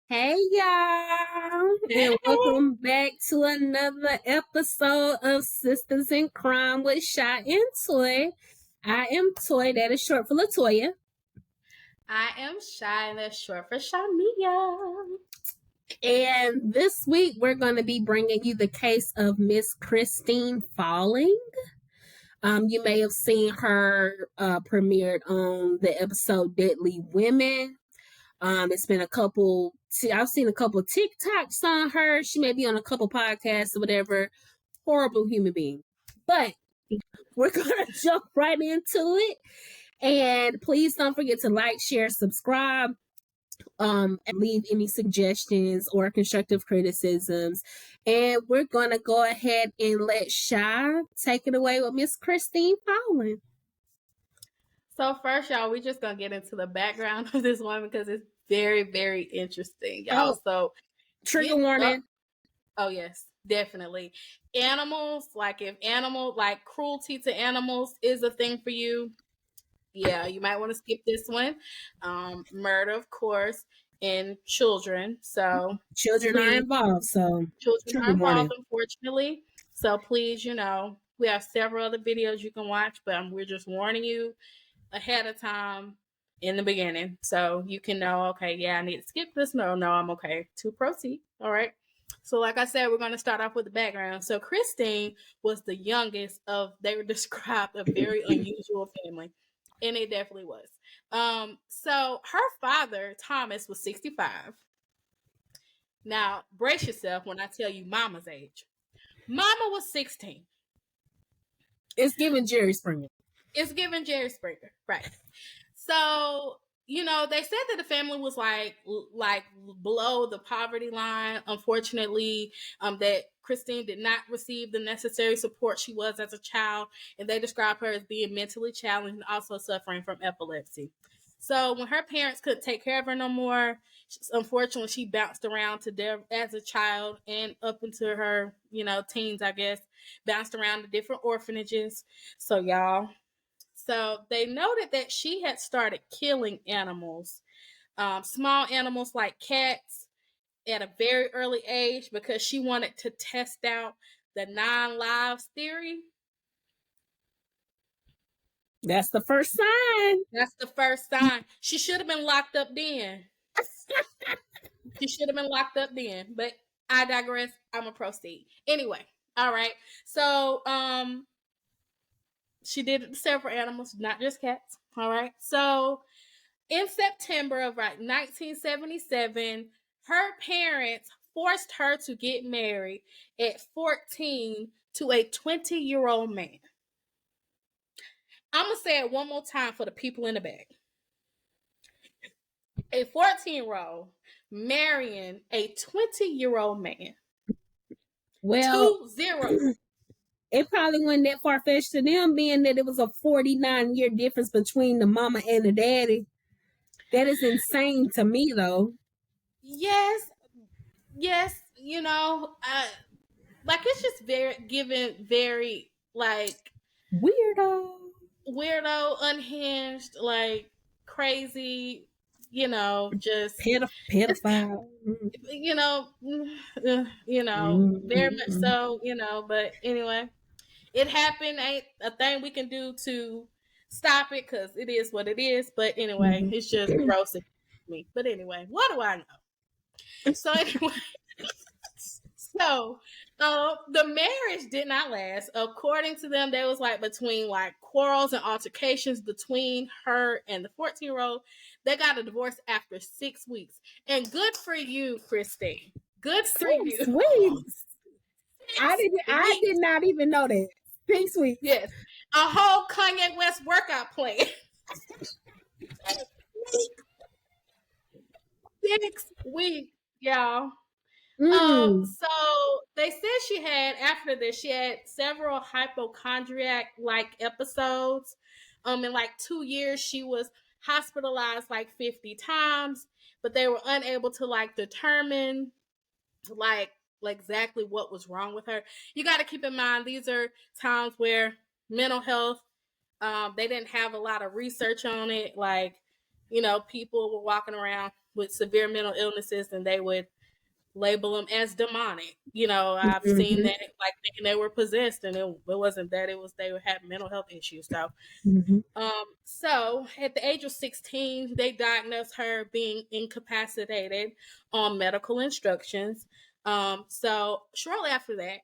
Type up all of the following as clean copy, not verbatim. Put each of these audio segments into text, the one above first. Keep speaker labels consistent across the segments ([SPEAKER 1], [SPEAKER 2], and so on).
[SPEAKER 1] Hey y'all, and welcome back to another episode of Sistas in Crime with Shi and Toy. I am Toy, that is short for Latoya.
[SPEAKER 2] I am Shy, and that's short for Shamia.
[SPEAKER 1] And this week we're going to be bringing you the case of Miss Christine Falling. You may have seen her premiered on the episode Deadly Women. It's been I've seen a couple TikToks on her. She may be on a couple podcasts or whatever. Horrible human being. But we're going to jump right into it. And please don't forget to like, share, subscribe, and leave any suggestions or constructive criticisms. And we're going to go ahead and let Shy take it away with Miss Christine Falling.
[SPEAKER 2] So first, y'all, we're just going to get into the background of this woman because it's very, very interesting, y'all. So
[SPEAKER 1] trigger warning.
[SPEAKER 2] Oh, yes, definitely. Animals, like cruelty to animals is a thing for you, yeah, you might want to skip this one. Murder, of course, and children. So
[SPEAKER 1] children are involved. So
[SPEAKER 2] children are involved, unfortunately. So please, we have several other videos you can watch, but we're just warning you ahead of time in the beginning, so you can know, okay, yeah, I need to skip this. No, I'm okay to proceed. All right. So like I said, we're going to start off with the background. So Christine was the youngest of, they were described a very unusual family. And it definitely was. So her father, Thomas, was 65. Now, brace yourself when I tell you Mama's age. Mama was 16.
[SPEAKER 1] It's giving Jerry Springer.
[SPEAKER 2] It's giving Jerry Springer, right? So, they said that the family was like below the poverty line. Unfortunately, that Christine did not receive the necessary support she was as a child, and they described her as being mentally challenged and also suffering from epilepsy. So when her parents couldn't take care of her no more, unfortunately, she bounced around to death as a child and up into her, teens, I guess, bounced around to different orphanages. So y'all, so they noted that she had started killing animals, small animals like cats, at a very early age because she wanted to test out the 9 lives theory.
[SPEAKER 1] That's the first sign.
[SPEAKER 2] That's the first sign. She should have been locked up then. She should have been locked up then. But I digress. I'm gonna proceed. Anyway, all right. So she did it to several animals, not just cats. All right. So in September of 1977, her parents forced her to get married at 14 to a 20-year-old man. I'm going to say it one more time for the people in the back. A 14-year-old marrying a 20-year-old man.
[SPEAKER 1] Well,
[SPEAKER 2] 2-0.
[SPEAKER 1] It probably wasn't that far-fetched to them, being that it was a 49-year difference between the mama and the daddy. That is insane to me, though.
[SPEAKER 2] Yes, it's just very like
[SPEAKER 1] weirdo,
[SPEAKER 2] unhinged, like crazy, just
[SPEAKER 1] pedophile.
[SPEAKER 2] Very much so, but anyway, it happened. Ain't a thing we can do to stop it because it is what it is. But anyway, it's just gross to me. But anyway, what do I know? So anyway, the marriage did not last. According to them, there was between quarrels and altercations between her and the 14-year-old. They got a divorce after 6 weeks. And good for you, Christine. Good for
[SPEAKER 1] 6
[SPEAKER 2] you.
[SPEAKER 1] Weeks. I did not even know that. 6 weeks.
[SPEAKER 2] Yes. A whole Kanye West workout plan. 6 weeks, y'all. So they said after this, she had several hypochondriac episodes. In 2 years, she was hospitalized 50 times, but they were unable to determine exactly what was wrong with her. You got to keep in mind, these are times where mental health, they didn't have a lot of research on it. People were walking around with severe mental illnesses, and they would label them as demonic. I've seen that, like thinking they were possessed, and it wasn't that. It was they were having mental health issues. So, so at the age of 16, they diagnosed her being incapacitated on medical instructions. So shortly after that,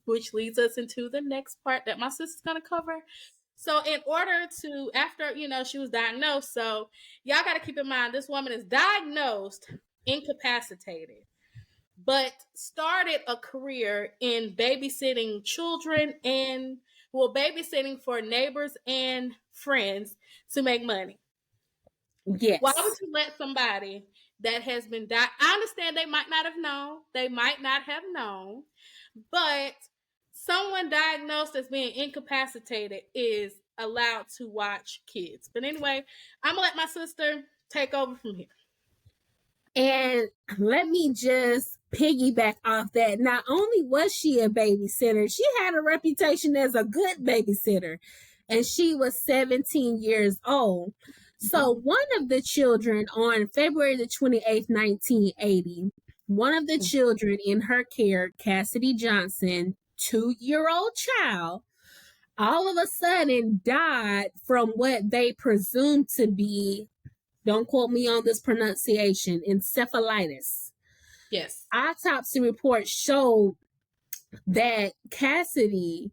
[SPEAKER 2] which leads us into the next part that my sister's gonna cover. So in order to, after, she was diagnosed, so y'all got to keep in mind, this woman is diagnosed incapacitated, but started a career in babysitting children and, babysitting for neighbors and friends to make money.
[SPEAKER 1] Yes.
[SPEAKER 2] Why would you let somebody that has been I understand they might not have known. They might not have known, but someone diagnosed as being incapacitated is allowed to watch kids. But anyway, I'm gonna let my sister take over from here.
[SPEAKER 1] And let me just piggyback off that. Not only was she a babysitter, she had a reputation as a good babysitter. And she was 17 years old. So one of the children on February the 28th, 1980, one of the children in her care, Cassidy Johnson, 2-year-old child, all of a sudden died from what they presumed to be, don't quote me on this pronunciation, encephalitis.
[SPEAKER 2] Yes.
[SPEAKER 1] Autopsy reports showed that Cassidy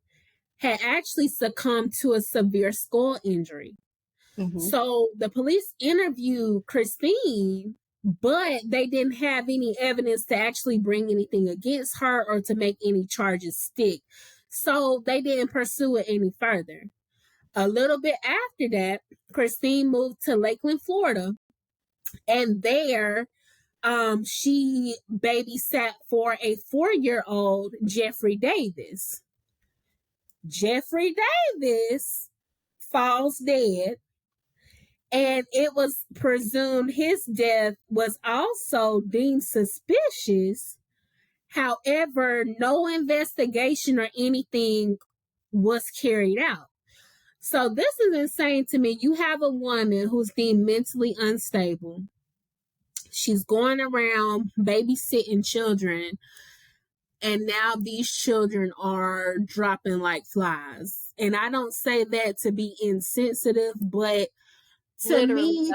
[SPEAKER 1] had actually succumbed to a severe skull injury. So the police interviewed Christine, but they didn't have any evidence to actually bring anything against her or to make any charges stick. So they didn't pursue it any further. A little bit after that, Christine moved to Lakeland, Florida, and there she babysat for a 4-year-old Jeffrey Davis. Jeffrey Davis falls dead, and it was presumed his death was also deemed suspicious. However, no investigation or anything was carried out. So this is insane to me. You have a woman who's deemed mentally unstable. She's going around babysitting children, and now these children are dropping like flies. And I don't say that to be insensitive, but to
[SPEAKER 2] Literally,
[SPEAKER 1] me,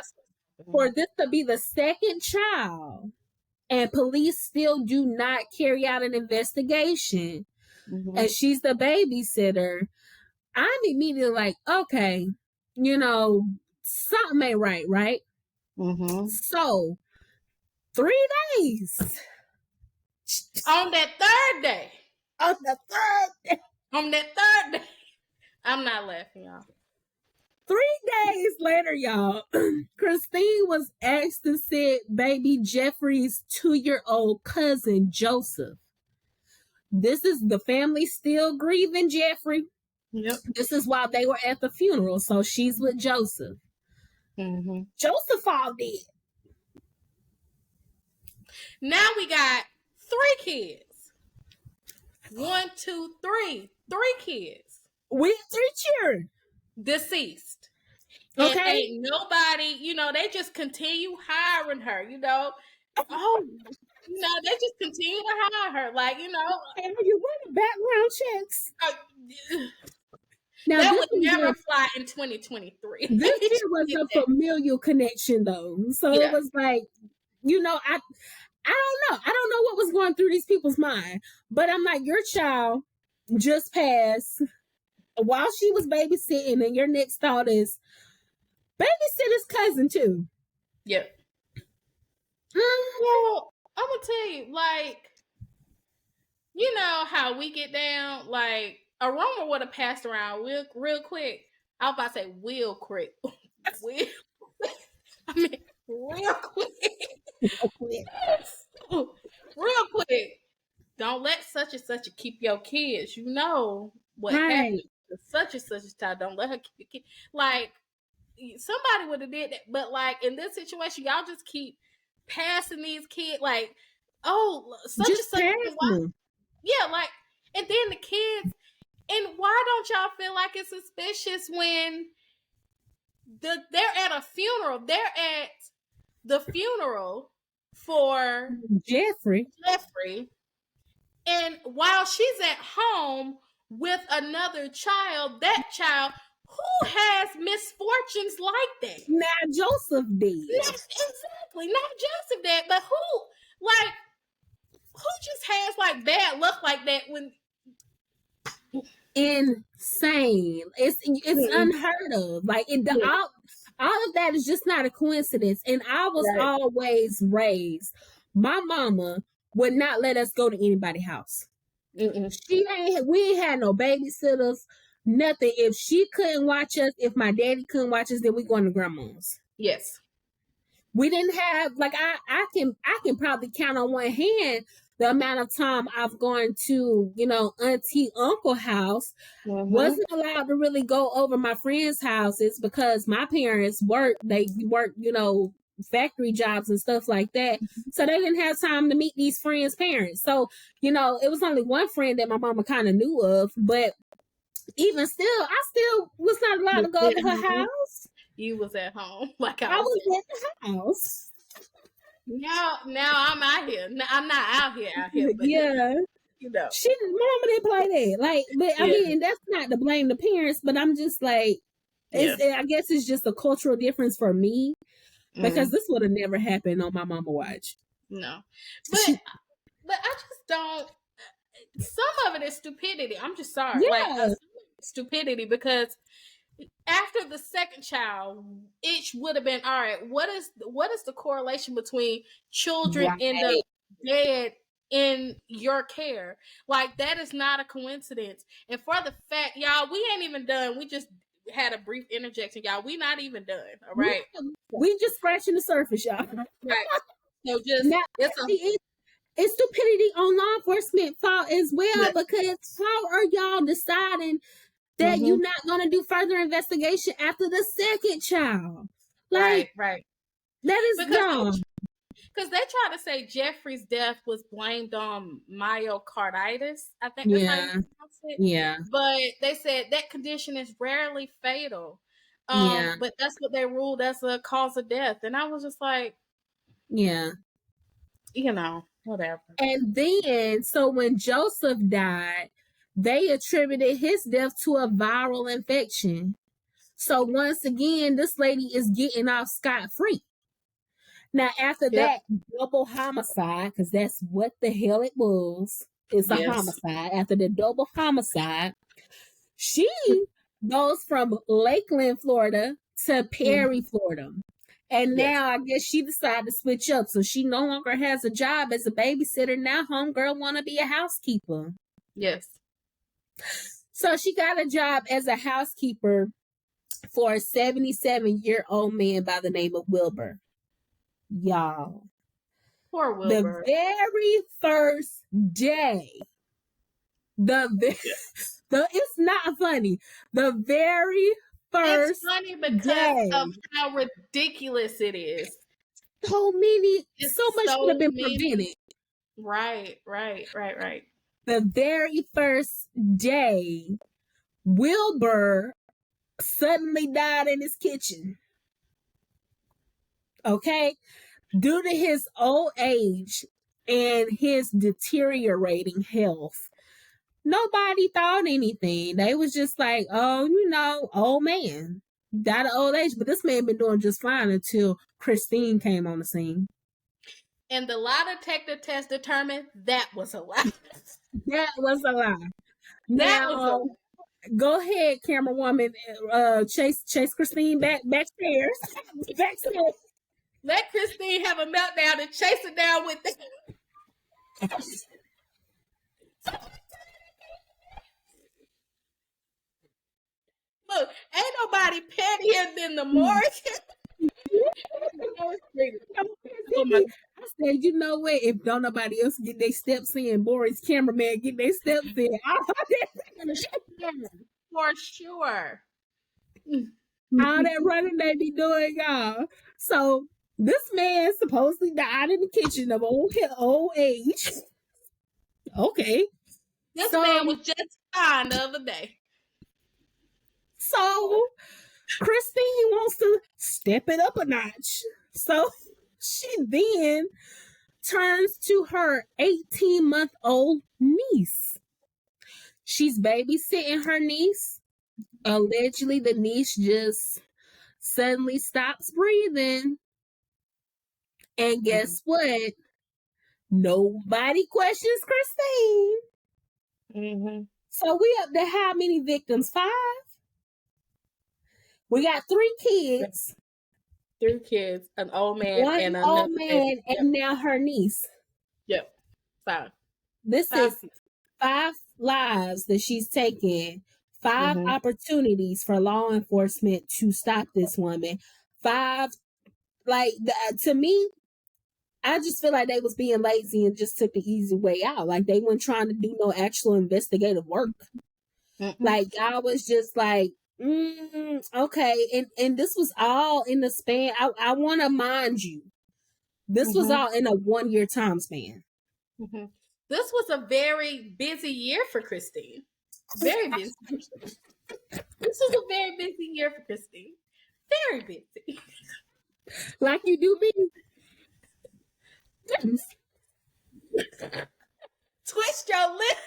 [SPEAKER 1] for this to be the second child and police still do not carry out an investigation, and she's the babysitter, I'm immediately like, okay, something ain't right? So 3 days.
[SPEAKER 2] On that third day.
[SPEAKER 1] On the third day.
[SPEAKER 2] On that third day. I'm not laughing, y'all.
[SPEAKER 1] 3 days later, y'all, Christine was asked to sit baby Jeffrey's 2-year-old cousin, Joseph. This is the family still grieving Jeffrey.
[SPEAKER 2] Yep.
[SPEAKER 1] This is why they were at the funeral. So she's with Joseph. Joseph all dead.
[SPEAKER 2] Now we got 3 kids. 1, 2, 3. 3 kids.
[SPEAKER 1] We 3 children.
[SPEAKER 2] Deceased.
[SPEAKER 1] Okay.
[SPEAKER 2] And ain't nobody, they just continue hiring her, they just continue to hire her. Like,
[SPEAKER 1] And you running background checks. Now,
[SPEAKER 2] that would never fly in 2023.
[SPEAKER 1] This here was a familial connection, though. So it was like, I don't know. I don't know what was going through these people's mind. But I'm like, your child just passed while she was babysitting, and your next thought is babysitter's cousin, too.
[SPEAKER 2] Yep. Well, I'm going to tell you, like, you know how we get down, like, a rumor would have passed around real quick. I was about to say real quick. Real quick. Don't let such and such keep your kids. You know what happened to such and such a child. Don't let her keep your kids. Like, somebody would have did that. But, like, in this situation, y'all just keep passing these kids. Like, such
[SPEAKER 1] just
[SPEAKER 2] and such. Yeah, like, and then the kids. And why don't y'all feel like it's suspicious when they're at a funeral? They're at the funeral for
[SPEAKER 1] Jeffrey.
[SPEAKER 2] And while she's at home with another child, that child who has misfortunes like that.
[SPEAKER 1] Now Joseph did.
[SPEAKER 2] Exactly. Not Joseph did, but who just has like bad luck like that when
[SPEAKER 1] insane. It's unheard of. Like all of that is just not a coincidence. And I was always raised. My mama would not let us go to anybody's house. We ain't had no babysitters, nothing. If she couldn't watch us, if my daddy couldn't watch us, then we going to grandma's.
[SPEAKER 2] Yes.
[SPEAKER 1] We didn't have like I can probably count on one hand the amount of time I've gone to, auntie, uncle house. Wasn't allowed to really go over my friends' houses because my parents worked. They worked, factory jobs and stuff like that. So they didn't have time to meet these friends' parents. So, it was only one friend that my mama kind of knew of. But even still, I still was not allowed to go to her house.
[SPEAKER 2] You was at home. Like
[SPEAKER 1] I was at the house.
[SPEAKER 2] Now I'm out here. I'm not out here. But
[SPEAKER 1] yeah. Mama didn't play that. Like, but I mean, that's not to blame the parents, but I'm just like, I guess it's just a cultural difference for me because this would have never happened on my mama watch.
[SPEAKER 2] No, but I just don't. Some of it is stupidity. I'm just sorry, stupidity because after the second child, it would have been all right. What is the correlation between children end up dead in your care? Like that is not a coincidence. And for the fact, y'all, we ain't even done. We just had a brief interjection, y'all. We not even done. All right,
[SPEAKER 1] we just scratching the surface, y'all.
[SPEAKER 2] Right. So just
[SPEAKER 1] now, it's stupidity on law enforcement fault as well because how are y'all deciding that you're not going to do further investigation after the second child? Like,
[SPEAKER 2] right.
[SPEAKER 1] That is wrong.
[SPEAKER 2] Because they try to say Jeffrey's death was blamed on myocarditis. I think that's how you pronounce it.
[SPEAKER 1] Yeah.
[SPEAKER 2] But they said that condition is rarely fatal. But that's what they ruled as a cause of death. And I was just like, whatever.
[SPEAKER 1] And then, so when Joseph died, they attributed his death to a viral infection. So once again, this lady is getting off scot-free. Now, after that double homicide, because that's what the hell it was, it's a homicide. After the double homicide, she goes from Lakeland, Florida to Perry, Florida. And now I guess she decided to switch up. So she no longer has a job as a babysitter. Now homegirl want to be a housekeeper.
[SPEAKER 2] Yes.
[SPEAKER 1] So she got a job as a housekeeper for a 77-year-old man by the name of Wilbur. Y'all.
[SPEAKER 2] Poor Wilbur.
[SPEAKER 1] The very first day, it's not funny. The very first
[SPEAKER 2] It's funny because of how ridiculous it is.
[SPEAKER 1] So much could have been prevented.
[SPEAKER 2] Right.
[SPEAKER 1] The very first day, Wilbur suddenly died in his kitchen. Okay? Due to his old age and his deteriorating health. Nobody thought anything. They was just like, old man. Died of old age. But this man been doing just fine until Christine came on the scene.
[SPEAKER 2] And the lie detector test determined that was a lie.
[SPEAKER 1] That was a lie. Now, go ahead, camera woman. Chase Christine backstairs. Backstairs.
[SPEAKER 2] Let Christine have a meltdown and chase her down with it. Look, ain't nobody pettier than the Morris.
[SPEAKER 1] I said, you know what? If don't nobody else get their steps in, Boris cameraman get their steps in.
[SPEAKER 2] For sure.
[SPEAKER 1] All that running they be doing, y'all. So this man supposedly died in the kitchen of old age. Okay.
[SPEAKER 2] This man was just fine the other day.
[SPEAKER 1] So Christine wants to step it up a notch. So she then turns to her 18-month-old niece. She's babysitting her niece. Allegedly, the niece just suddenly stops breathing. And guess what? Nobody questions Christine.
[SPEAKER 2] Mm-hmm.
[SPEAKER 1] So we up to how many victims? 5? We got 3 kids.
[SPEAKER 2] 3 kids, an old man,
[SPEAKER 1] One
[SPEAKER 2] and
[SPEAKER 1] old
[SPEAKER 2] another
[SPEAKER 1] man, and now her niece.
[SPEAKER 2] Yep. 5.
[SPEAKER 1] This
[SPEAKER 2] 5
[SPEAKER 1] is 5 lives that she's taken. 5 opportunities for law enforcement to stop this woman. 5, like, to me, I just feel like they was being lazy and just took the easy way out. Like, they weren't trying to do no actual investigative work. Like, I was just like, okay. And this was all in the span. I want to mind you, this was all in a 1-year time span.
[SPEAKER 2] This was a very busy year for Christine. Very busy. This was a very busy year for Christine. Very busy.
[SPEAKER 1] Like you do me.
[SPEAKER 2] Twist your lip.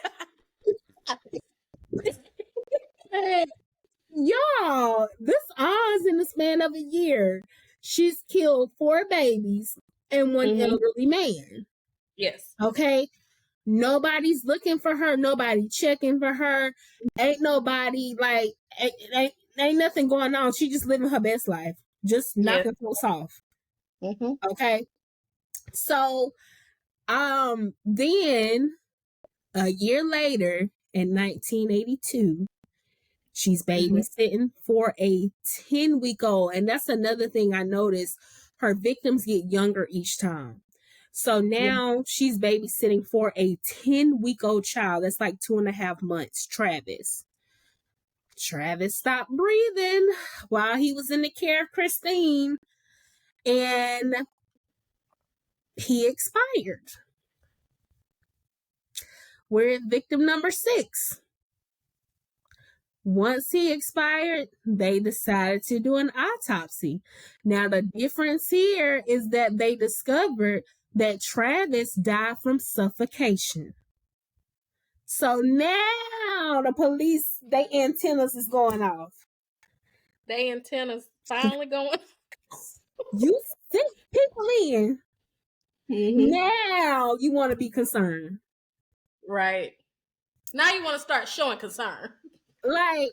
[SPEAKER 1] Hey, y'all, this Oz in the span of a year, she's killed 4 babies and 1 elderly man.
[SPEAKER 2] Yes.
[SPEAKER 1] Okay. Nobody's looking for her. Nobody checking for her. Ain't nobody like ain't nothing going on. She just living her best life. Just knocking folks off. Okay. So then a year later in 1982, she's babysitting for a 10-week-old. And that's another thing I noticed. Her victims get younger each time. So now she's babysitting for a 10-week-old child. That's like 2.5 months, Travis. Travis stopped breathing while he was in the care of Christine. And he expired. We're at victim number 6. Once he expired, they decided to do an autopsy. Now, the difference here is that they discovered that Travis died from suffocation. So now the police, their antennas is going off.
[SPEAKER 2] They antennas finally going.
[SPEAKER 1] You sent people in. Now you want to be concerned.
[SPEAKER 2] Right. Now you want to start showing concern.
[SPEAKER 1] Like,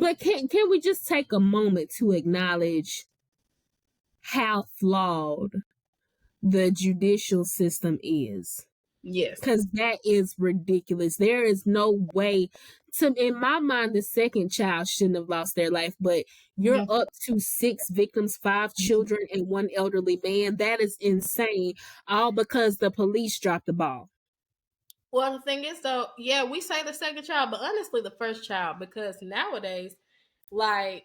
[SPEAKER 1] but can we just take a moment to acknowledge how flawed the judicial system is?
[SPEAKER 2] Yes.
[SPEAKER 1] Because that is ridiculous. There is no way in my mind, the second child shouldn't have lost their life, but you're up to 6 victims, 5 children, and 1 elderly man. That is insane. All because the police dropped the ball.
[SPEAKER 2] Well, the thing is, though, yeah, we say the second child, but honestly, the first child, because nowadays, like,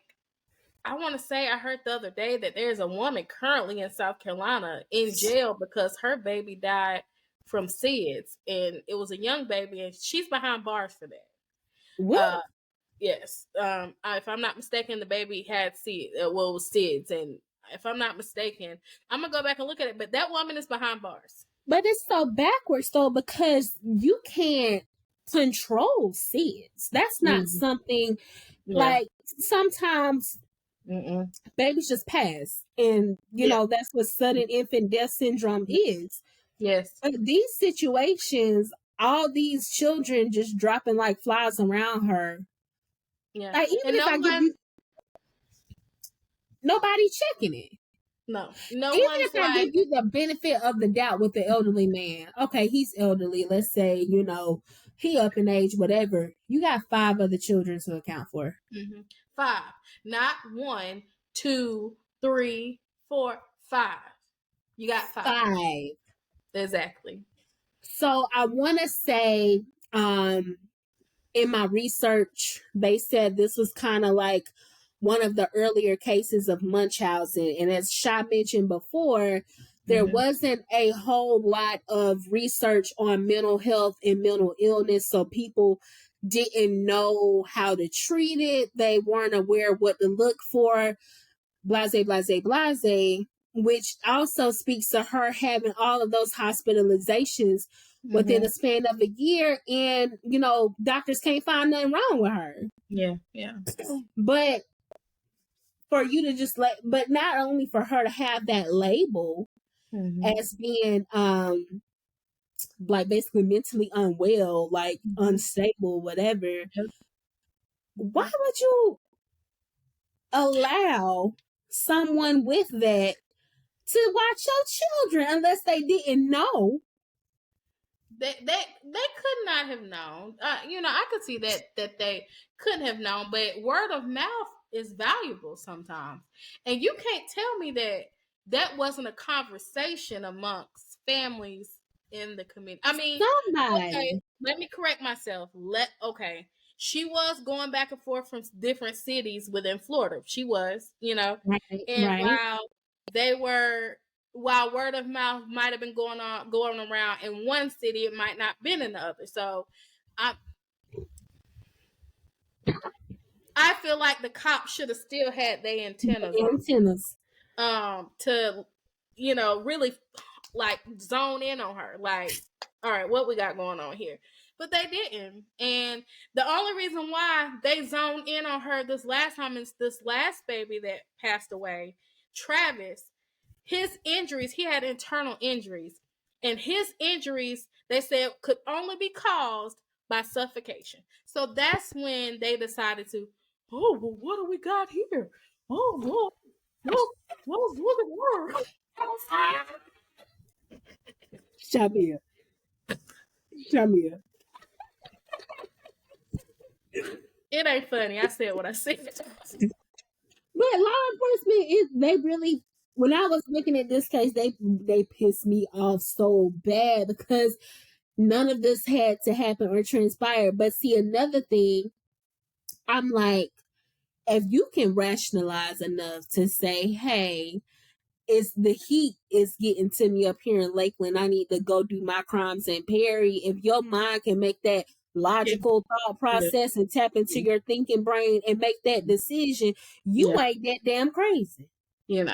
[SPEAKER 2] I want to say, I heard the other day that there's a woman currently in South Carolina in jail because her baby died from SIDS, and it was a young baby, and she's behind bars for that.
[SPEAKER 1] What?
[SPEAKER 2] Yes. If I'm not mistaken, the baby had SIDS. It was SIDS, and if I'm not mistaken, I'm gonna go back and look at it. But that woman is behind bars.
[SPEAKER 1] But it's so backwards, though, because you can't control SIDS. That's not something like sometimes babies just pass. And, you know, that's what sudden infant death syndrome is.
[SPEAKER 2] Yes.
[SPEAKER 1] But these situations, all these children just dropping like flies around her.
[SPEAKER 2] Yeah.
[SPEAKER 1] Like, even if I give you, nobody checking it.
[SPEAKER 2] No,
[SPEAKER 1] even if I give you the benefit of the doubt with the elderly man, okay, he's elderly. Let's say, you know, he up in age, whatever. You got 5 other children to account for.
[SPEAKER 2] 5, not 1, 2, 3, 4, 5. You got 5. Exactly.
[SPEAKER 1] So I want to say, in my research, they said this was kind of like one of the earlier cases of Munchausen. And as Sha mentioned before, there wasn't a whole lot of research on mental health and mental illness. So people didn't know how to treat it. They weren't aware what to look for. Blase, blase, blase. which also speaks to her having all of those hospitalizations within a span of a year, and doctors can't find nothing wrong with her.
[SPEAKER 2] Yeah.
[SPEAKER 1] But for you to just but not only for her to have that label as being like basically mentally unwell, like unstable, whatever. Why would you allow someone with that to watch your children unless they didn't know?
[SPEAKER 2] They could not have known. I could see that they couldn't have known, but word of mouth is valuable sometimes, and you can't tell me that wasn't a conversation amongst families in the community. I mean, okay, let me correct myself. She was going back and forth from different cities within Florida. She was,
[SPEAKER 1] Right.
[SPEAKER 2] While word of mouth might have been going around in one city, it might not been in the other. So I feel like the cops should have still had their antennas to really like zone in on her, like, all right, what we got going on here. But they didn't. And the only reason why they zoned in on her this last time is this last baby that passed away, Travis. His injuries, he had internal injuries. And his injuries, they said, could only be caused by suffocation. So that's when they decided to, well, what do we got here? Look at her.
[SPEAKER 1] Shamia.
[SPEAKER 2] It ain't funny. I said what I said.
[SPEAKER 1] But law enforcement they really, when I was looking at this case, they pissed me off so bad because none of this had to happen or transpire. But see, another thing, I'm like, if you can rationalize enough to say, hey, it's the heat is getting to me up here in Lakeland, I need to go do my crimes in Perry. If your mind can make that logical thought process and tap into your thinking brain and make that decision, you ain't that damn crazy.
[SPEAKER 2] And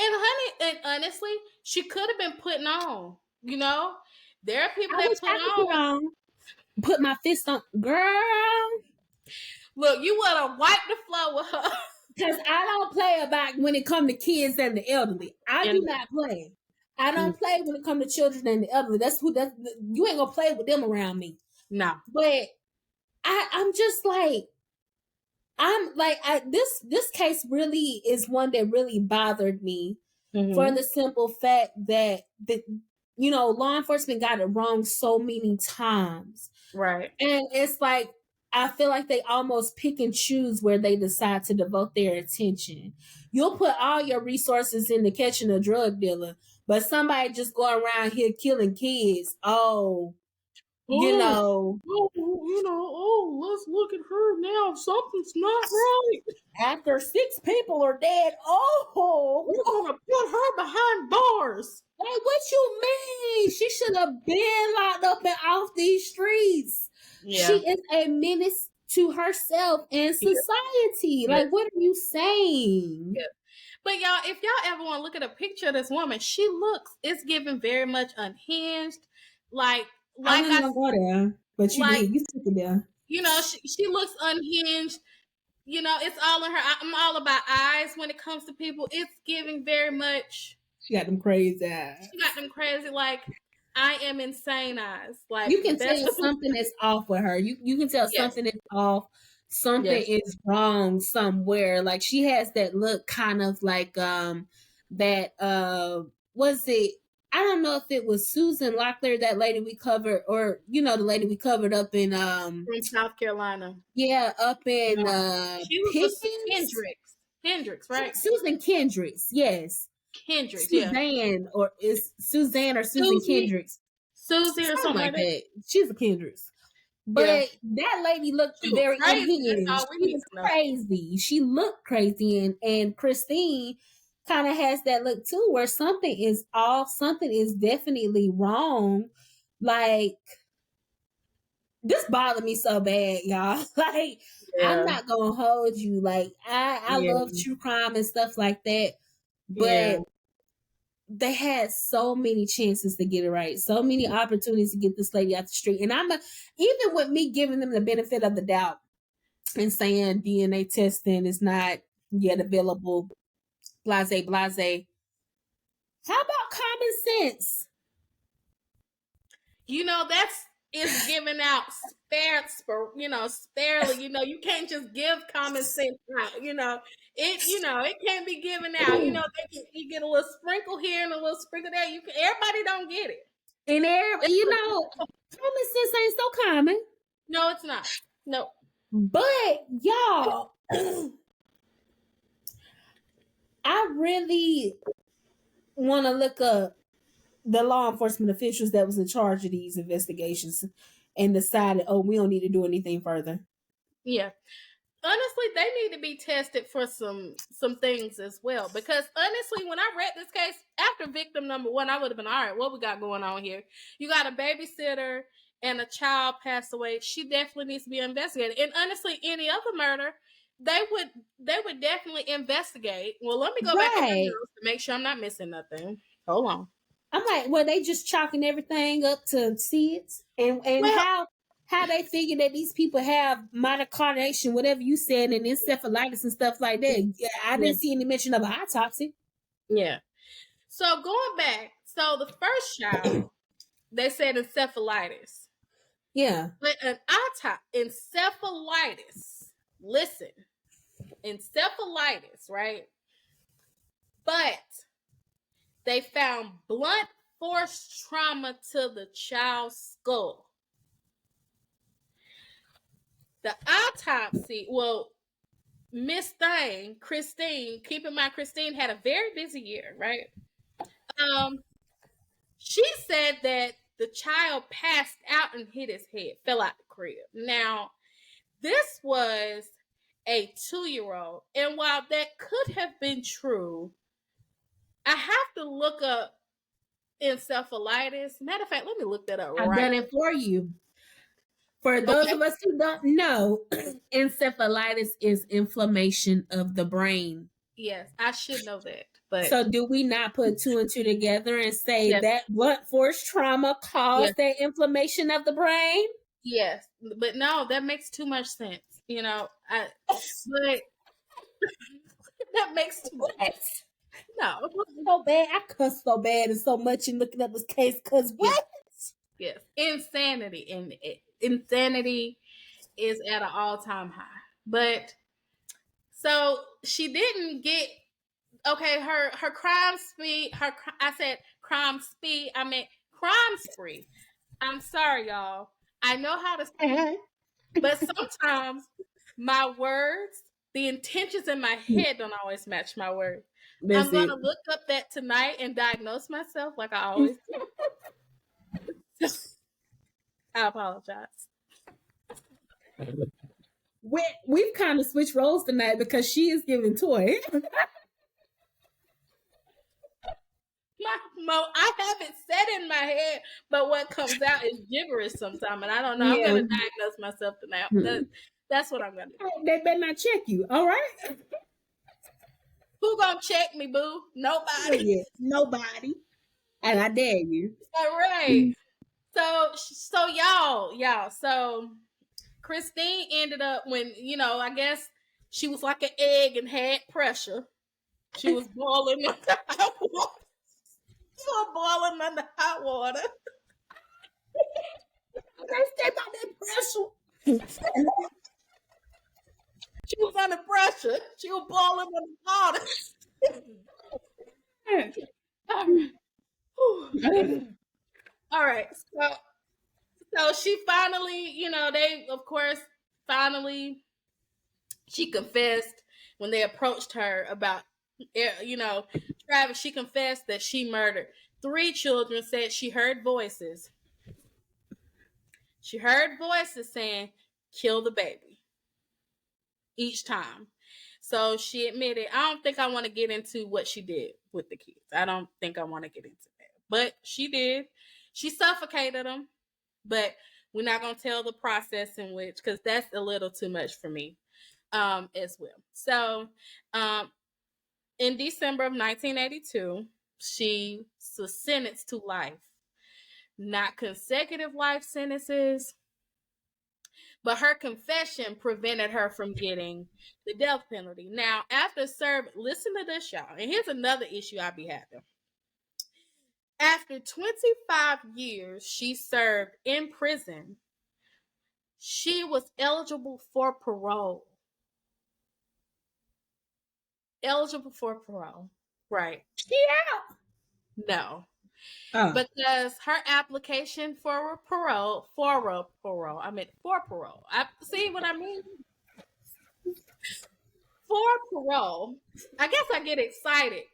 [SPEAKER 2] honey, and honestly, she could have been putting on. There are people that put on.
[SPEAKER 1] Put my fist on, girl.
[SPEAKER 2] Look, you would have wiped the floor with her.
[SPEAKER 1] Because I don't play about when it comes to kids and the elderly. I do not play. I don't play when it comes to children and the elderly. You ain't gonna play with them around me.
[SPEAKER 2] No.
[SPEAKER 1] But I'm just like, this case really is one that really bothered me for the simple fact that law enforcement got it wrong so many times.
[SPEAKER 2] Right.
[SPEAKER 1] And it's like, I feel like they almost pick and choose where they decide to devote their attention. You'll put all your resources into catching a drug dealer, but somebody just going around here killing kids.
[SPEAKER 2] Let's look at her now. Something's not right.
[SPEAKER 1] After 6 people are dead,
[SPEAKER 2] we're gonna put her behind bars.
[SPEAKER 1] Hey, what you mean? She should have been locked up and off these streets. Yeah. She is a menace to herself and society. Yeah. Like, what are you saying?
[SPEAKER 2] Yeah. But y'all, if y'all ever want to look at a picture of this woman, it's giving very much unhinged. Like
[SPEAKER 1] I don't go there, but you did. You took it there.
[SPEAKER 2] She looks unhinged. It's all in her. I'm all about eyes when it comes to people. It's giving very much.
[SPEAKER 1] She got them crazy eyes.
[SPEAKER 2] Like, I am insane eyes. Like,
[SPEAKER 1] you can tell something is off with her. You can tell something is off. Something is wrong somewhere. Like, she has that look kind of like was it? I don't know if it was Susan Locklear, that lady we covered, or the lady we covered up in
[SPEAKER 2] from South Carolina.
[SPEAKER 1] Yeah, up in
[SPEAKER 2] she was Kendricks, right?
[SPEAKER 1] Susan Kendricks, yes.
[SPEAKER 2] Kendricks,
[SPEAKER 1] Suzanne, or is Suzanne or Susan Kendricks?
[SPEAKER 2] Susie or something like that.
[SPEAKER 1] She's a Kendricks. But that lady looked very unhinged. She was crazy. She looked crazy, and Christine kind of has that look too, where something is off, something is definitely wrong. Like, this bothered me so bad, y'all. Like, I'm not gonna hold you. Like, I love true crime and stuff like that, But they had so many chances to get it right, so many opportunities to get this lady out the street. And even with me giving them the benefit of the doubt and saying DNA testing is not yet available, blase, blase. How about common sense?
[SPEAKER 2] Is given out sparely. You can't just give common sense out. It can't be given out. You get a little sprinkle here and a little sprinkle there. Everybody don't get it.
[SPEAKER 1] And common sense ain't so common.
[SPEAKER 2] No, it's not. No.
[SPEAKER 1] But y'all, I really want to look up the law enforcement officials that was in charge of these investigations and decided, oh, we don't need to do anything further.
[SPEAKER 2] Yeah. Honestly, they need to be tested for some things as well. Because honestly, when I read this case, after victim number 1, I would have been, all right, what we got going on here? You got a babysitter and a child passed away. She definitely needs to be investigated. And honestly, any other murder, they would definitely investigate. Well, let me go back to my notes to make sure I'm not missing nothing. Hold on.
[SPEAKER 1] I'm like, well, they just chalking everything up to SIDS, and how they figure that these people have myocardiation, whatever you said, and encephalitis and stuff like that. Yeah, I didn't see any mention of an autopsy.
[SPEAKER 2] Yeah. So going back, so the first child, they said encephalitis.
[SPEAKER 1] Yeah.
[SPEAKER 2] But an encephalitis. Listen, encephalitis, right? But they found blunt force trauma to the child's skull. The autopsy, Miss Christine, keep in mind, Christine had a very busy year, right? She said that the child passed out and hit his head, fell out the crib. Now, this was a 2-year-old, and while that could have been true, I have to look up encephalitis. Matter of fact, let me look that up.
[SPEAKER 1] I've done it for you. For those of us who don't know, encephalitis is inflammation of the brain.
[SPEAKER 2] Yes, I should know that. But
[SPEAKER 1] so do we not put 2 and 2 together and say that blunt force trauma caused that inflammation of the brain?
[SPEAKER 2] Yes, but no, that makes too much sense. But that makes too much. No,
[SPEAKER 1] it wasn't so bad. I cussed so bad and so much in looking up this case because what?
[SPEAKER 2] Yes, insanity, and insanity is at an all-time high. But so she didn't get her crime speed. I said crime speed. I meant crime spree. I'm sorry, y'all. I know how to speak, but sometimes my words, the intentions in my head don't always match my words. I'm going to look up that tonight and diagnose myself like I always do. I apologize.
[SPEAKER 1] We've kind of switched roles tonight because she is giving Toy.
[SPEAKER 2] I have it set in my head, but what comes out is gibberish sometimes, and I don't know. I'm going to diagnose myself tonight. That's what I'm going to do.
[SPEAKER 1] They better not check you, all right?
[SPEAKER 2] Who gonna check me, boo? Nobody.
[SPEAKER 1] Nobody. And I dare you.
[SPEAKER 2] All right. So y'all. So Christine ended up when I guess she was like an egg and had pressure. She was boiling under hot water. She was boiling under hot water.
[SPEAKER 1] Stay about that pressure.
[SPEAKER 2] She was under pressure. She was boiling under water. All right. So she finally, they, of course, she confessed when they approached her about, Travis. She confessed that she murdered 3 children, said she heard voices. She heard voices saying, kill the baby. Each time. So she admitted, I don't think I want to get into what she did with the kids. I don't think I want to get into that. But she did. She suffocated them. But we're not going to tell the process in which, because that's a little too much for me as well. So In December of 1982, she was sentenced to life. Not consecutive life sentences, but her confession prevented her from getting the death penalty. Now, after serving, listen to this, y'all. And here's another issue I be having. After 25 years she served in prison, she was eligible for parole. Eligible for parole. Right.
[SPEAKER 1] She out.
[SPEAKER 2] No.
[SPEAKER 1] Oh.
[SPEAKER 2] Because her application for parole. I see what I mean? For parole. I guess I get excited.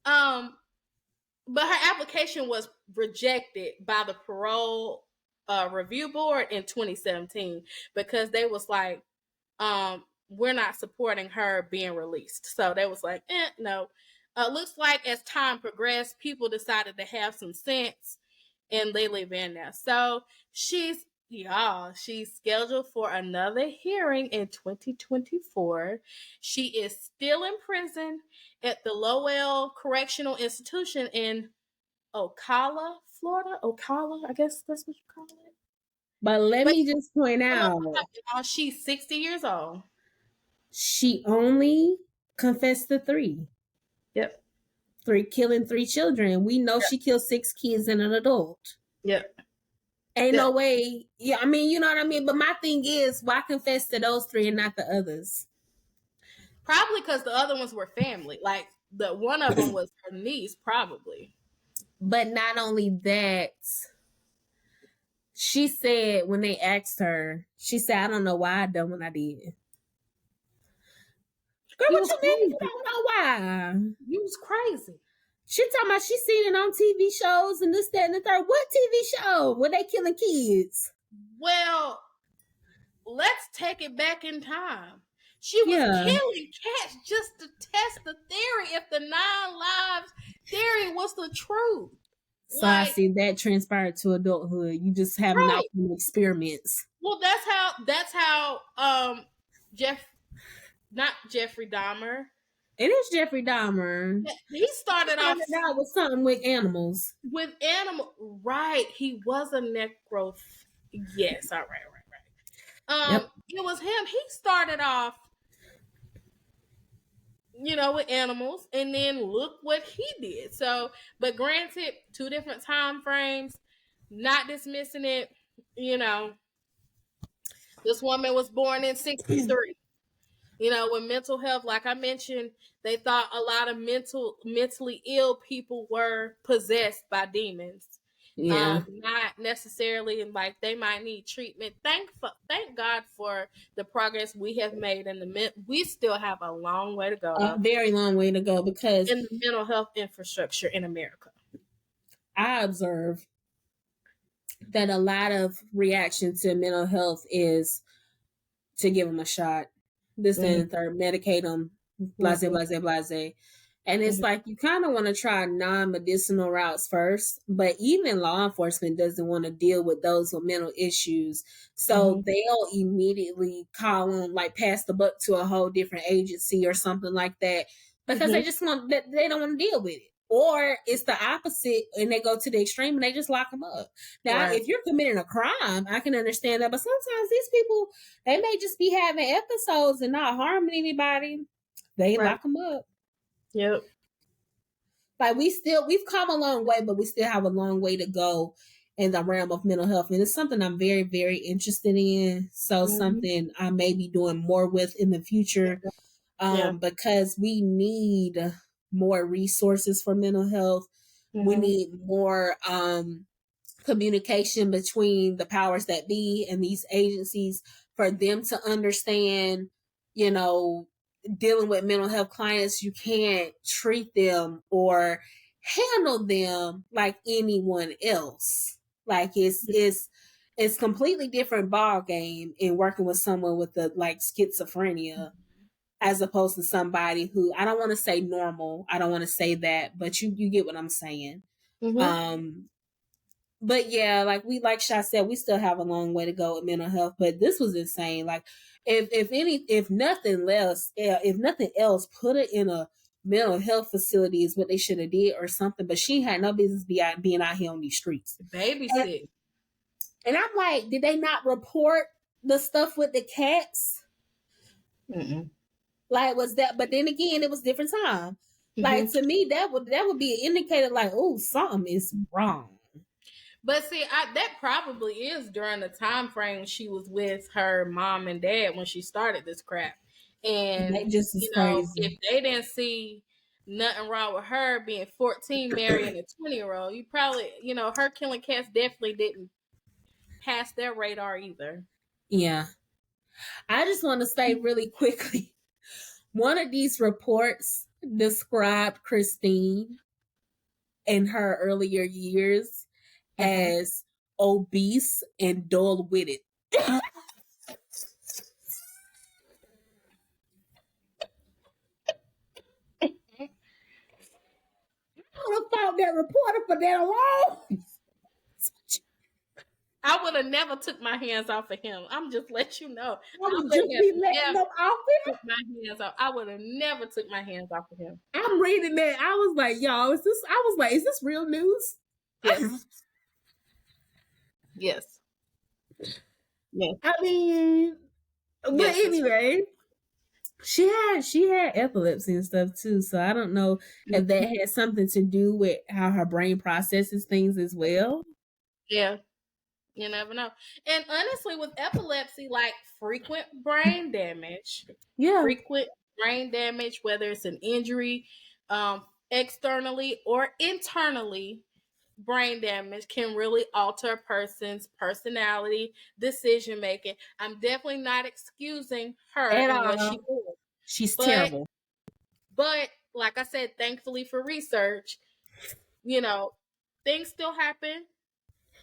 [SPEAKER 2] But her application was rejected by the parole review board in 2017 because they was like, we're not supporting her being released. So they was like, no. Looks like as time progressed, people decided to have some sense and they live in there. So she's scheduled for another hearing in 2024. She is still in prison at the Lowell Correctional Institution in Ocala, Florida. Ocala, I guess that's what you call it.
[SPEAKER 1] But let me just point out,
[SPEAKER 2] she's 60 years old.
[SPEAKER 1] She only confessed to 3.
[SPEAKER 2] Yep.
[SPEAKER 1] Killing 3 children. We know she killed 6 kids and an adult.
[SPEAKER 2] Yep.
[SPEAKER 1] Ain't no way. Yeah, I mean, you know what I mean? But my thing is, why confess to those 3 and not the others?
[SPEAKER 2] Probably because the other ones were family. Like, the one of them was her niece, probably.
[SPEAKER 1] But not only that, she said when they asked her, she said, I don't know why I done what I did. Girl, what you mean you don't know why?
[SPEAKER 2] You was crazy.
[SPEAKER 1] She talking about she seen it on TV shows and this, that, and the third. What TV show? Were they killing kids?
[SPEAKER 2] Well, let's take it back in time. She was killing cats just to test the theory if the 9 lives theory was the truth.
[SPEAKER 1] So I see that transpired to adulthood. You just have not done experiments.
[SPEAKER 2] Well, that's how not Jeffrey Dahmer.
[SPEAKER 1] It is Jeffrey Dahmer.
[SPEAKER 2] He started off
[SPEAKER 1] with something with animals.
[SPEAKER 2] Right. He was a necro. Yes. All right. It was him. He started off, with animals, and then look what he did. So, but granted, 2 different time frames, not dismissing it, this woman was born in 1963. With mental health, like I mentioned, they thought a lot of mentally ill people were possessed by demons.
[SPEAKER 1] Yeah.
[SPEAKER 2] Not necessarily like they might need treatment. Thank God for the progress we have made we still have a long way to go.
[SPEAKER 1] A very long way to go because
[SPEAKER 2] in the mental health infrastructure in America.
[SPEAKER 1] I observe that a lot of reaction to mental health is to give them a shot. This and the third, medicate them, blase, blase, blase. And it's like you kind of want to try non-medicinal routes first, but even law enforcement doesn't want to deal with those with mental issues. So they'll immediately call on, pass the buck to a whole different agency or something like that because they just they don't want to deal with it. Or it's the opposite and they go to the extreme and they just lock them up. Now, if you're committing a crime, I can understand that. But sometimes these people, they may just be having episodes and not harming anybody. They lock them up.
[SPEAKER 2] Yep.
[SPEAKER 1] We've come a long way, but we still have a long way to go in the realm of mental health. And it's something I'm very, very interested in. So something I may be doing more with in the future because we need more resources for mental health. We need more communication between the powers that be and these agencies for them to understand, dealing with mental health clients, you can't treat them or handle them like anyone else. Like it's completely different ball game in working with someone with schizophrenia as opposed to somebody who, I don't want to say normal. I don't want to say that, but you get what I'm saying. But yeah, like Sha said, we still have a long way to go with mental health, but this was insane. Like if nothing else, put it in a mental health facility is what they should have did or something. But she had no business being out here on these streets.
[SPEAKER 2] Babysit.
[SPEAKER 1] And I'm like, did they not report the stuff with the cats?
[SPEAKER 2] Mm-mm.
[SPEAKER 1] Like, was that? But then again, it was different time. Like, to me, that would be an indicator. Like, oh, something is wrong.
[SPEAKER 2] But see, that probably is during the time frame she was with her mom and dad when she started this crap. And
[SPEAKER 1] that just is crazy.
[SPEAKER 2] if they didn't see nothing wrong with her being 14, marrying a 20-year-old, you probably, her killing cats definitely didn't pass their radar either.
[SPEAKER 1] Yeah. I just want to say really quickly, one of these reports described Christine in her earlier years as obese and dull-witted. I would have found that reporter for that alone.
[SPEAKER 2] I would have never took my hands off of him. I'm just let you know.
[SPEAKER 1] I would just be letting them off him.
[SPEAKER 2] Took my hands off. I would have never took my hands off of him.
[SPEAKER 1] I'm reading that. I was like, y'all, is this real news?
[SPEAKER 2] Yes. Yes. Yes.
[SPEAKER 1] I mean, but
[SPEAKER 2] yes,
[SPEAKER 1] anyway, she had epilepsy and stuff too. So I don't know if that had something to do with how her brain processes things as well.
[SPEAKER 2] Yeah. You never know. And honestly, with epilepsy, like frequent brain damage, whether it's an injury, externally or internally, brain damage can really alter a person's personality, decision making. I'm definitely not excusing her and what she did.
[SPEAKER 1] She's terrible.
[SPEAKER 2] But like I said, thankfully for research, things still happen.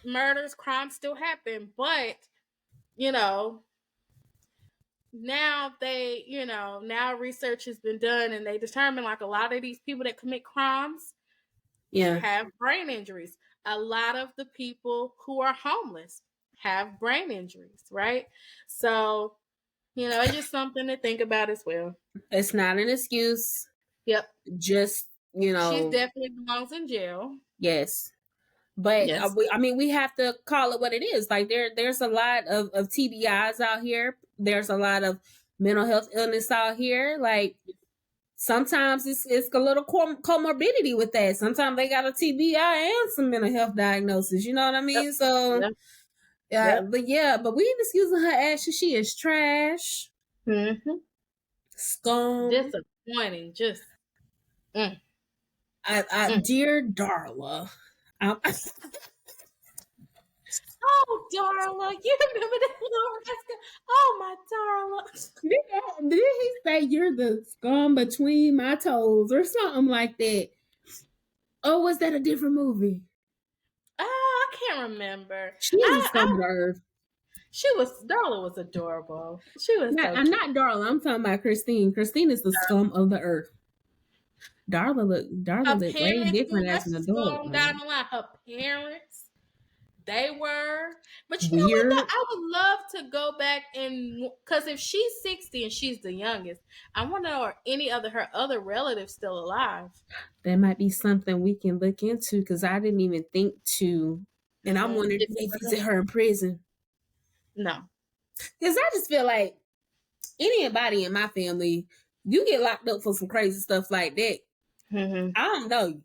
[SPEAKER 2] Murders, crimes still happen, but now now research has been done and they determine like a lot of these people that commit crimes have brain injuries. A lot of the people who are homeless have brain injuries, right? So, it's just something to think about as well.
[SPEAKER 1] It's not an excuse.
[SPEAKER 2] Yep.
[SPEAKER 1] Just,
[SPEAKER 2] she definitely belongs in jail.
[SPEAKER 1] Yes. But we have to call it what it is. Like there's a lot of TBIs out here. There's a lot of mental health illness out here. Like sometimes it's a little comorbidity with that. Sometimes they got a TBI and some mental health diagnosis. You know what I mean? Yep. So but we ain't excusing her ashes. She is trash.
[SPEAKER 2] Mm-hmm.
[SPEAKER 1] Scum.
[SPEAKER 2] Disappointing. Just.
[SPEAKER 1] Dear Darla.
[SPEAKER 2] Oh, Darla, you remember that little rascal? Oh, my Darla.
[SPEAKER 1] Did he say you're the scum between my toes or something like that? Oh, was that a different movie?
[SPEAKER 2] I can't remember.
[SPEAKER 1] She was a scum of the earth.
[SPEAKER 2] Darla was adorable. She was
[SPEAKER 1] I'm not Darla. I'm talking about Christine. Christine is the scum of the earth. Darla looked way different as an adult.
[SPEAKER 2] Down the line, her parents, they were. But you know what? Though? I would love to go back because if she's 60 and she's the youngest, I want to know are any of her other relatives still alive?
[SPEAKER 1] That might be something we can look into because I didn't even think to. And I'm wondering if they visit her in prison.
[SPEAKER 2] No,
[SPEAKER 1] because I just feel like anybody in my family, you get locked up for some crazy stuff like that.
[SPEAKER 2] Mm-hmm.
[SPEAKER 1] I don't know you.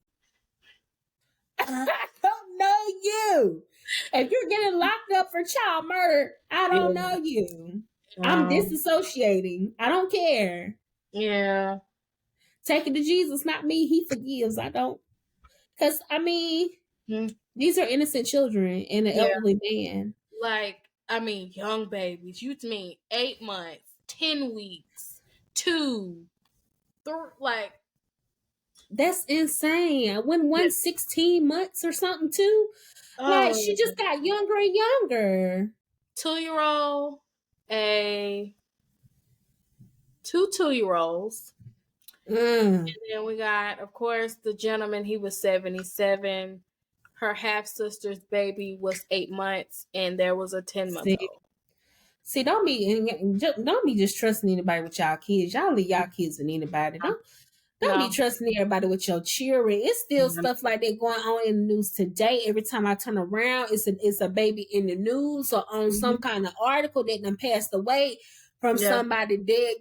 [SPEAKER 1] I don't know you. If you're getting locked up for child murder, I don't know you. I'm disassociating. I don't care.
[SPEAKER 2] Yeah.
[SPEAKER 1] Take it to Jesus, not me. He forgives. I don't. Because, these are innocent children and an elderly man.
[SPEAKER 2] Young babies. You mean 8 months, 10 weeks, 2, 3,
[SPEAKER 1] That's insane. When one 16 months or something too. She just got younger and younger.
[SPEAKER 2] 2-year-old, two 2-year-olds. And then we got, of course, the gentleman, he was 77. Her half-sister's baby was 8 months, and there was a 10-month-old.
[SPEAKER 1] See, don't be just trusting anybody with y'all kids. Y'all leave y'all kids with anybody. Don't
[SPEAKER 2] No.
[SPEAKER 1] be trusting everybody with your children. It's still stuff like that going on in the news today. Every time I turn around, it's a baby in the news or on some kind of article that done passed away from somebody dead,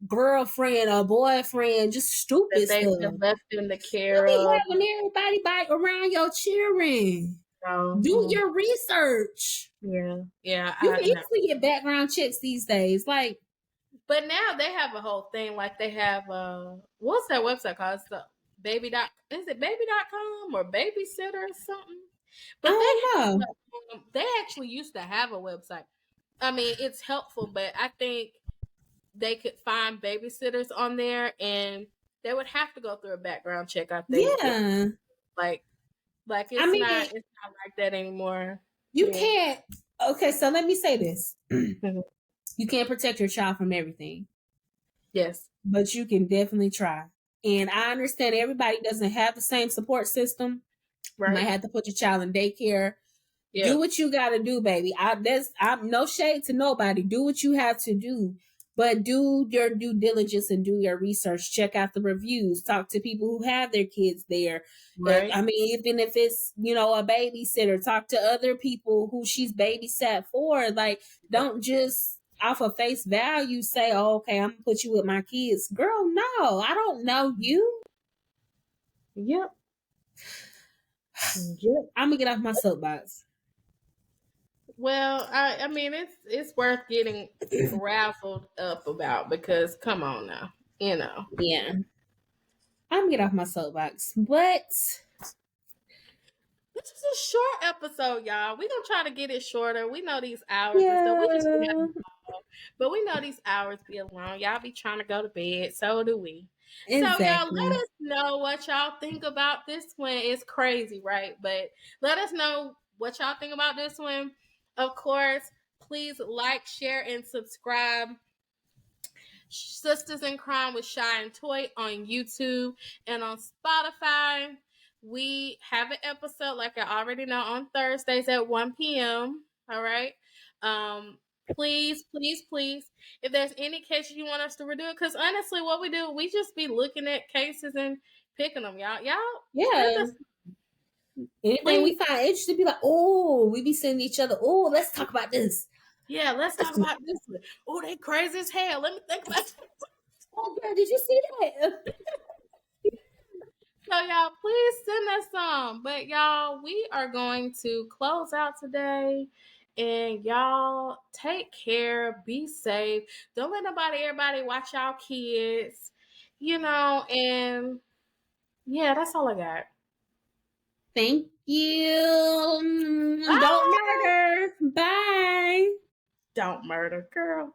[SPEAKER 1] girlfriend or boyfriend, just stupid
[SPEAKER 2] that
[SPEAKER 1] stuff.
[SPEAKER 2] they've left in the care
[SPEAKER 1] Don't be
[SPEAKER 2] of.
[SPEAKER 1] having everybody back around your children.
[SPEAKER 2] No.
[SPEAKER 1] Do your research.
[SPEAKER 2] Yeah.
[SPEAKER 1] You can easily get background checks these days. Like,
[SPEAKER 2] but now they have a whole thing. Like they have what's that website called? It's the is it baby.com or babysitter or something? But they actually used to have a website. I mean, it's helpful, but I think they could find babysitters on there and they would have to go through a background check, I think.
[SPEAKER 1] Yeah.
[SPEAKER 2] Like it's not like that anymore.
[SPEAKER 1] You can't. Okay, so let me say this. You can't protect your child from everything.
[SPEAKER 2] Yes.
[SPEAKER 1] But you can definitely try. And I understand everybody doesn't have the same support system. Right. You might have to put your child in daycare. Yep. Do what you got to do, baby. I'm no shade to nobody. Do what you have to do. But do your due diligence and do your research. Check out the reviews. Talk to people who have their kids there. Right. I mean, even if it's, a babysitter, talk to other people who she's babysat for. Like, don't just off of face value say, oh, okay, I'm going to put you with my kids. Girl, no, I don't know you.
[SPEAKER 2] Yep.
[SPEAKER 1] I'm going to get off my soapbox.
[SPEAKER 2] Well, I mean, it's worth getting raffled up about because come on now,
[SPEAKER 1] Yeah. I'm gonna get off my soapbox, but
[SPEAKER 2] this is a short episode, y'all. We're gonna try to get it shorter. We know these hours and stuff. But we know these hours be long. Y'all be trying to go to bed. So do we. Exactly. So y'all let us know what y'all think about this one. It's crazy, right? But let us know what y'all think about this one. Of course, please like, share, and subscribe. Sistas in Crime with Shi and Toy on YouTube and on Spotify. We have an episode, like I already know, on Thursdays at 1 p.m. All right. Please, if there's any cases you want us to redo it, because honestly, what we do, we just be looking at cases and picking them, y'all.
[SPEAKER 1] Yeah. Anything we find interesting, be like, oh, we be sending each other, oh, let's talk about this.
[SPEAKER 2] Yeah, let's talk about this one. Oh, they crazy as hell. Let me think about it.
[SPEAKER 1] Oh, girl, did you see that?
[SPEAKER 2] So, y'all, please send us some. But, y'all, we are going to close out today. And, y'all, take care. Be safe. Don't let everybody watch y'all kids. And, yeah, that's all I got.
[SPEAKER 1] Thank you. Bye. Don't murder.
[SPEAKER 2] Bye. Don't murder, girl.